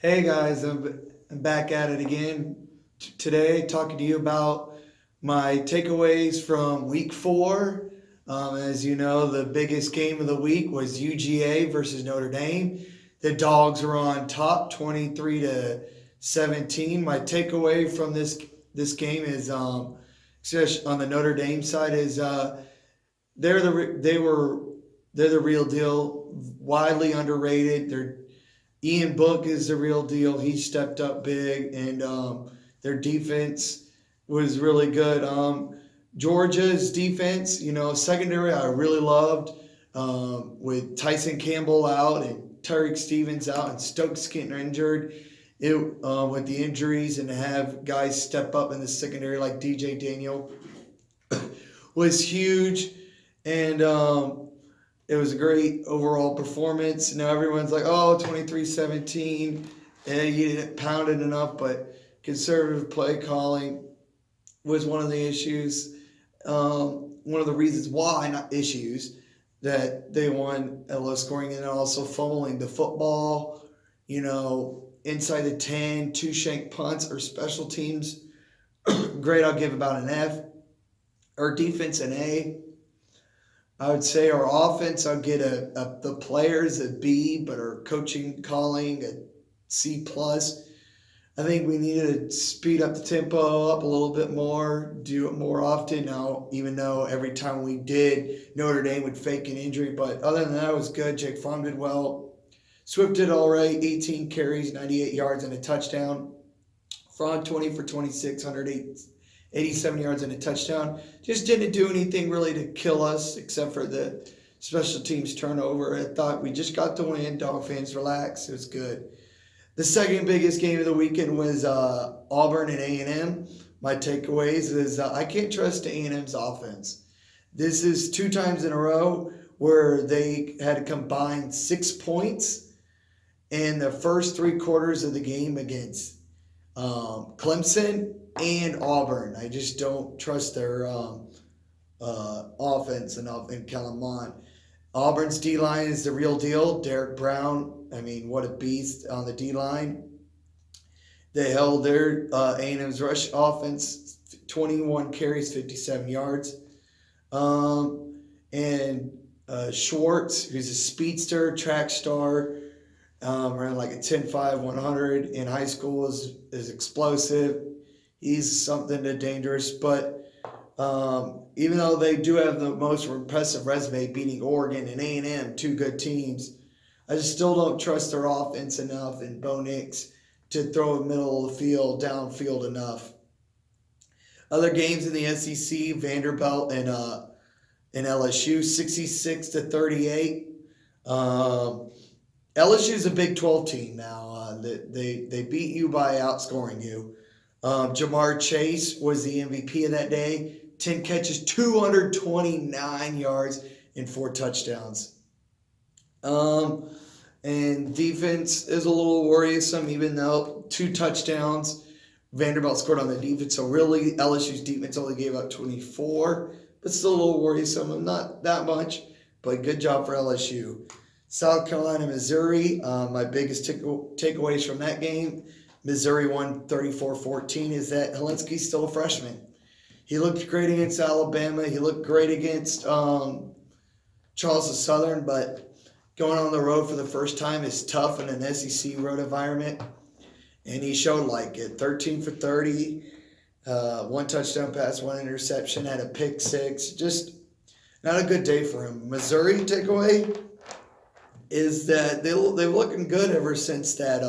Hey guys, I'm back at it again today, talking to you about my takeaways from week four. As you know, the biggest game of the week was UGA versus Notre Dame. The Dogs were on top, 23-17. My takeaway from this game is, especially on the Notre Dame side, is they're the they were they're the real deal, widely underrated. Ian Book is the real deal. He stepped up big, and their defense was really good. Georgia's defense, secondary, I really loved with Tyson Campbell out and Tyreek Stevens out and Stokes getting injured. With the injuries and to have guys step up in the secondary like DJ Daniel was huge, and it was a great overall performance. Now everyone's like, oh, 23-17, and you didn't pound it enough, but conservative play calling was one of the issues. One of the reasons why, not issues, that they won at low scoring, and also fumbling the football, inside the 10, two shank punts or special teams. Great, I'll give about an F. Our defense an A. I would say our offense, I'll get the players a B, but our coaching calling a C plus. I think we need to speed up the tempo up a little bit more, do it more often. Now, even though every time we did, Notre Dame would fake an injury, but other than that, it was good. Jake Fromm did well. Swift did all right, 18 carries, 98 yards, and a touchdown. Fromm 20 for 26, 87 yards and a touchdown. Just didn't do anything really to kill us except for the special teams turnover. I thought we just got the win. Dog fans, relax. It was good. The second biggest game of the weekend was Auburn and A&M. My takeaways is I can't trust A&M's offense. This is two times in a row where they had to combine 6 points in the first three quarters of the game against Clemson and Auburn. I just don't trust their offense enough in Calamont. Auburn's D line is the real deal. Derek Brown, I mean, what a beast on the D line. They held their A&M's rush offense 21 carries, 57 yards. And Schwartz, who's a speedster, track star, ran like a 10.5, 100 in high school, is explosive. He's something dangerous, but even though they do have the most impressive resume, beating Oregon and A&M, two good teams, I just still don't trust their offense enough and Bo Nix to throw a middle of the field, downfield enough. Other games in the SEC, Vanderbilt and LSU, 66-38. LSU is a Big 12 team now. They beat you by outscoring you. Jamar Chase was the MVP of that day. 10 catches, 229 yards, and 4 touchdowns. And defense is a little worrisome, even though 2 touchdowns. Vanderbilt scored on the defense, so really LSU's defense only gave up 24, but still a little worrisome. Not that much, but good job for LSU. South Carolina, Missouri, my biggest takeaways from that game, Missouri won 34-14, is that Helinski's still a freshman. He looked great against Alabama. He looked great against Charleston Southern, but going on the road for the first time is tough in an SEC road environment. And he showed like it, 13 for 30, 1 touchdown pass, 1 interception, had a pick 6. Just not a good day for him. Missouri takeaway is that they're looking good ever since that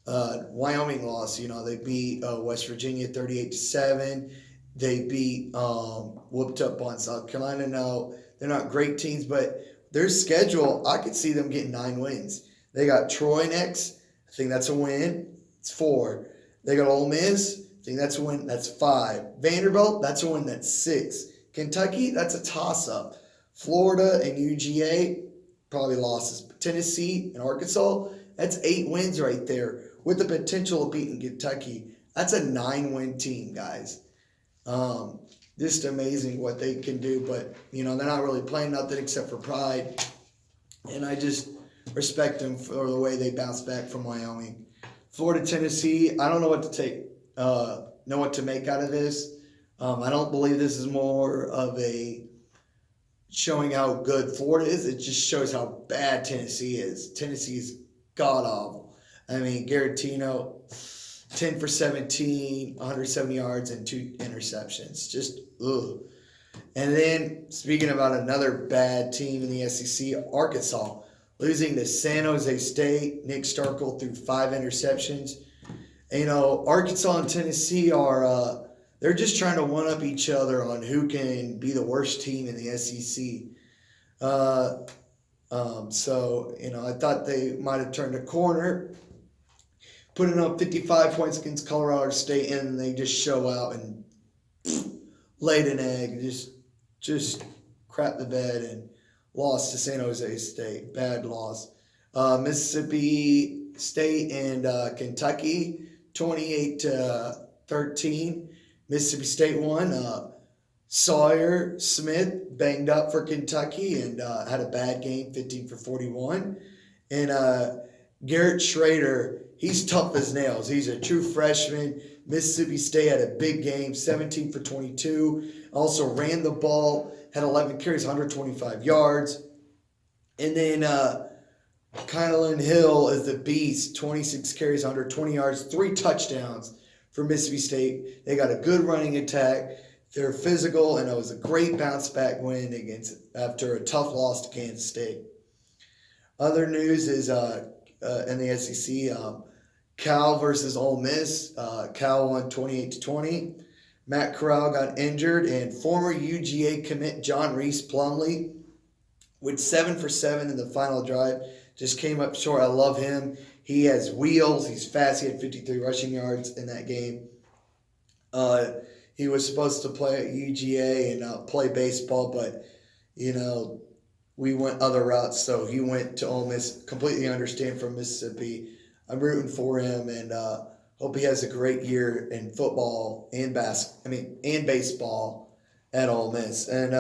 Wyoming loss. They beat West Virginia 38-7. They beat whooped up on South Carolina. Now they're not great teams, but their schedule, I could see them getting 9 wins. They got Troy next. I think that's a win. It's 4. They got Ole Miss. I think that's a win. That's 5. Vanderbilt, that's a win. That's 6. Kentucky, that's a toss-up. Florida and UGA, probably losses. Tennessee and Arkansas, that's 8 wins right there with the potential of beating Kentucky. That's a 9-win team, guys. Just amazing what they can do, but they're not really playing nothing except for pride. And I just respect them for the way they bounced back from Wyoming. Florida, Tennessee. I don't know what to make out of this. I don't believe this is more of a showing how good Florida is. It just shows how bad Tennessee is. Tennessee is god awful. I mean, Garantino, 10 for 17, 170 yards, and 2 interceptions. Just, ugh. And then, speaking about another bad team in the SEC, Arkansas, losing to San Jose State. Nick Starkel threw 5 interceptions. And, Arkansas and Tennessee are, they're just trying to one-up each other on who can be the worst team in the SEC. I thought they might have turned a corner, putting up 55 points against Colorado State, and they just show out and laid an egg, just crap the bed and lost to San Jose State. Bad loss. Mississippi State and Kentucky, 28-13. Mississippi State won. Sawyer Smith banged up for Kentucky and had a bad game, 15 for 41. And Garrett Schrader, he's tough as nails. He's a true freshman. Mississippi State had a big game, 17 for 22. Also ran the ball, had 11 carries, 125 yards. And then Kylan Hill is the beast, 26 carries, 120 yards, 3 touchdowns for Mississippi State. They got a good running attack. They're physical, and it was a great bounce back win after a tough loss to Kansas State. Other news is in the SEC, Cal versus Ole Miss. Cal won 28-20. Matt Corral got injured, and former UGA commit John Reese Plumlee with 7 for 7 in the final drive just came up short. I love him. He has wheels. He's fast. He had 53 rushing yards in that game. He was supposed to play at UGA and play baseball, but, we went other routes, so he went to Ole Miss. Completely understand from Mississippi. I'm rooting for him, and hope he has a great year in football and baseball at Ole Miss. And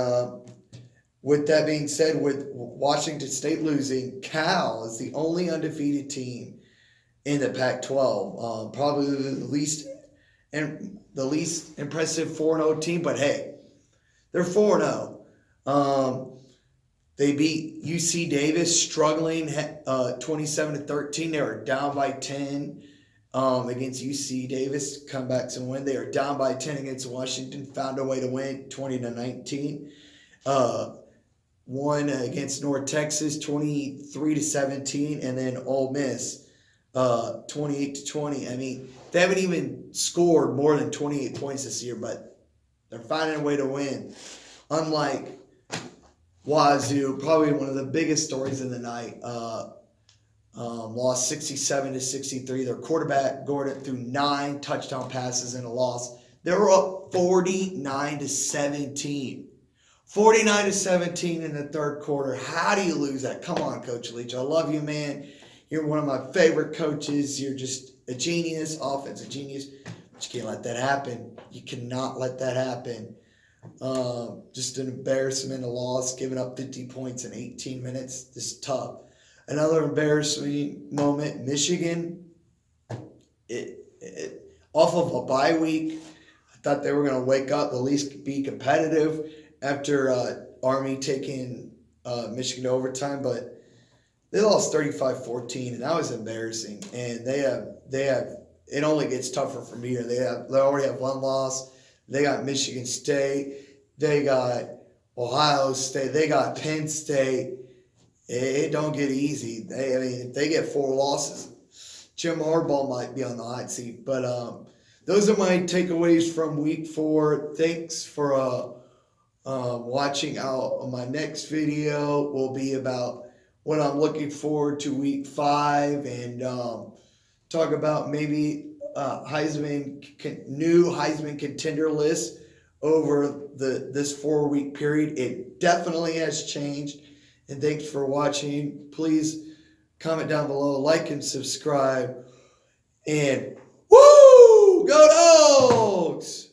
with that being said, with Washington State losing, Cal is the only undefeated team in the Pac-12. Probably the least impressive 4-0 team, but hey, they're 4-0. They beat UC Davis, struggling 27-13. They were down by 10 against UC Davis, comebacks and win. They are down by 10 against Washington, found a way to win 20-19. Won against North Texas 23-17, and then Ole Miss 28-20. I mean, they haven't even scored more than 28 points this year, but they're finding a way to win. Unlike Wazoo, probably one of the biggest stories of the night, lost 67-63. Their quarterback Gordon threw 9 touchdown passes in a loss. They were up 49-17. 49-17 in the third quarter. How do you lose that? Come on, Coach Leach. I love you, man. You're one of my favorite coaches. You're just a genius, offensive genius. But you can't let that happen. You cannot let that happen. Just an embarrassment, a loss, giving up 50 points in 18 minutes. Just tough. Another embarrassing moment, Michigan. Off of a bye week, I thought they were going to wake up, at least be competitive after Army taking Michigan to overtime, but they lost 35-14, and that was embarrassing. And they have it only gets tougher from here. They already have 1 loss. They got Michigan State. They got Ohio State. They got Penn State. It don't get easy. If they get 4 losses, Jim Harbaugh might be on the hot seat. But those are my takeaways from Week 4. Thanks for watching out. My next video will be about what I'm looking forward to Week 5 and talk about maybe new Heisman contender list over this 4-week period. It definitely has changed. And thanks for watching. Please comment down below, like and subscribe. And woo! Go Dogs!